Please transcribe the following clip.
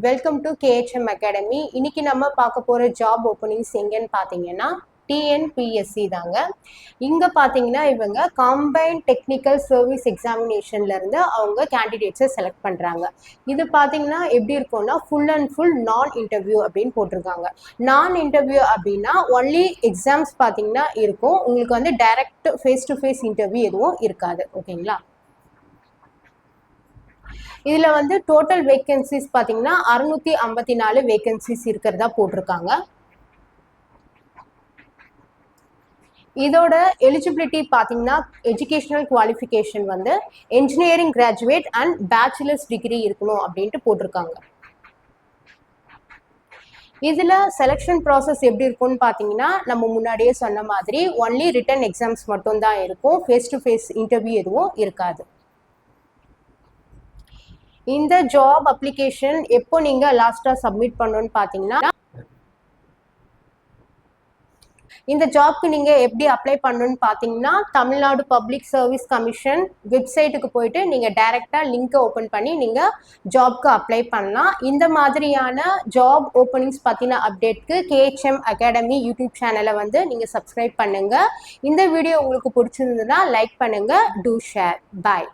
Welcome to KHM academy. இன்னைக்கு நம்ம பார்க்க போகிற ஜாப் ஓப்பனிங்ஸ் எங்கன்னு பார்த்தீங்கன்னா TNPSC தாங்க. இங்கே பார்த்தீங்கன்னா இவங்க கம்பைன்ட் டெக்னிக்கல் சர்வீஸ் எக்ஸாமினேஷன்லேருந்து அவங்க கேண்டிடேட்ஸை செலக்ட் பண்ணுறாங்க. இது பார்த்தீங்கன்னா எப்படி இருக்கும்னா ஃபுல் அண்ட் ஃபுல் நான் இன்டர்வியூ அப்படின்னு போட்டிருக்காங்க. நான் இன்டர்வியூ அப்படின்னா ஒன்லி எக்ஸாம்ஸ் பார்த்தீங்கன்னா இருக்கும். உங்களுக்கு வந்து direct face to face interview எதுவும் இருக்காது. ஓகேங்களா? இதில் வந்து டோட்டல் வேக்கன்சிஸ் பார்த்தீங்கன்னா 654 வேக்கன்சிஸ் இருக்கிறதா போட்டிருக்காங்க. இதோட எலிஜிபிலிட்டி பார்த்தீங்கன்னா எஜுகேஷனல் குவாலிஃபிகேஷன் வந்து engineering graduate and bachelors degree இருக்கணும் அப்படின்ட்டு போட்டிருக்காங்க. இதில் செலெக்ஷன் ப்ராசஸ் எப்படி இருக்கும்னு பார்த்தீங்கன்னா நம்ம முன்னாடியே சொன்ன மாதிரி ஒன்லி ரிட்டன் எக்ஸாம்ஸ் மட்டும்தான் இருக்கும். ஃபேஸ் டு ஃபேஸ் இன்டர்வியூ எதுவும் இருக்காது. இந்த ஜாப் அப்ளிகேஷன் எப்போ நீங்கள் லாஸ்ட்டாக சப்மிட் பண்ணணும்னு பார்த்தீங்கன்னா இந்த ஜாப்க்கு நீங்கள் எப்படி அப்ளை பண்ணணும்னு பார்த்தீங்கன்னா தமிழ்நாடு பப்ளிக் சர்வீஸ் கமிஷன் வெப்சைட்டுக்கு போயிட்டு நீங்கள் டைரெக்டாக லிங்கை ஓப்பன் பண்ணி நீங்கள் ஜாப்க்கு அப்ளை பண்ணலாம். இந்த மாதிரியான ஜாப் ஓப்பனிங்ஸ் பற்றின அப்டேட்க்கு KHM அகாடமி யூடியூப் சேனலை வந்து நீங்கள் சப்ஸ்கிரைப் பண்ணுங்கள். இந்த வீடியோ உங்களுக்கு பிடிச்சிருந்ததுன்னா லைக் பண்ணுங்கள். Do share. பாய்.